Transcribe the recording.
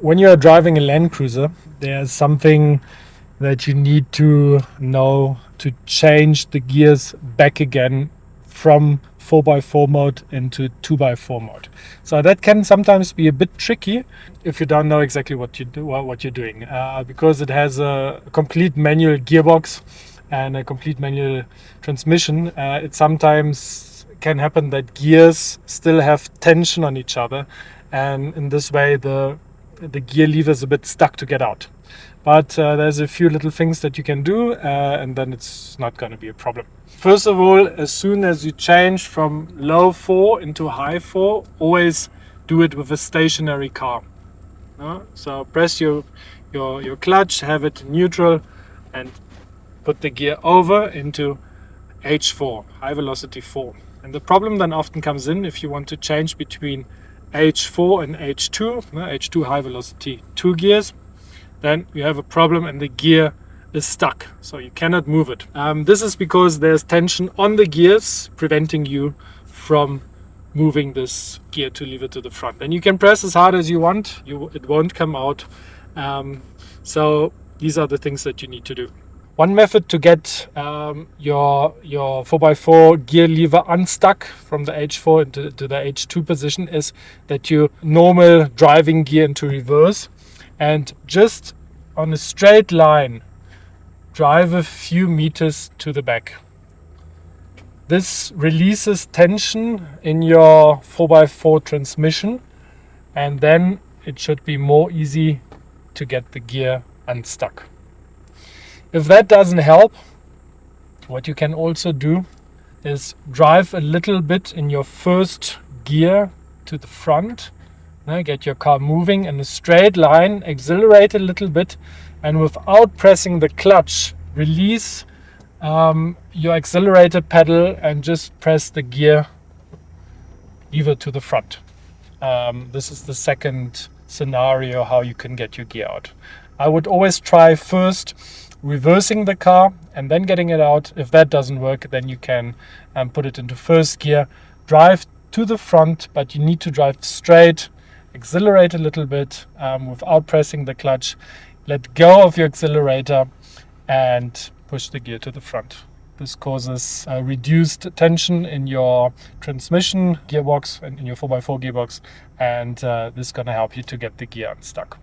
When you are driving a Land Cruiser, there's something that you need to know to change the gears back again from 4x4 mode into 2x4 mode. So that can sometimes be a bit tricky if you don't know exactly what you're doing, because it has a complete manual gearbox and a complete manual transmission. It sometimes can happen that gears still have tension on each other, and in this way the gear lever is a bit stuck to get out. But there's a few little things that you can do, and then it's not going to be a problem. First of all, as soon as you change from low 4 into high 4, always do it with a stationary car. So press your clutch, have it neutral, and put the gear over into H4, high velocity 4. And the problem then often comes in if you want to change between H4 and H2, H2 high velocity 2 gears, then you have a problem and the gear is stuck, so you cannot move it. This is because there's tension on the gears preventing you from moving this gear to lever to the front. And you can press as hard as you want, it won't come out. So these are the things that you need to do. One method to get your 4x4 gear lever unstuck from the H4 into the H2 position is that you normal driving gear into reverse and just on a straight line drive a few meters to the back. This releases tension in your 4x4 transmission, and then it should be more easy to get the gear unstuck. If that doesn't help, what you can also do is drive a little bit in your first gear to the front. Get your car moving in a straight line, accelerate a little bit, and without pressing the clutch, release your accelerator pedal and just press the gear lever to the front. This is the second scenario how you can get your gear out. I would always try first reversing the car and then getting it out. If that doesn't work, then you can put it into first gear, drive to the front, but you need to drive straight, accelerate a little bit without pressing the clutch, let go of your accelerator and push the gear to the front. This causes reduced tension in your transmission gearbox and in your 4x4 gearbox, and this is going to help you to get the gear unstuck.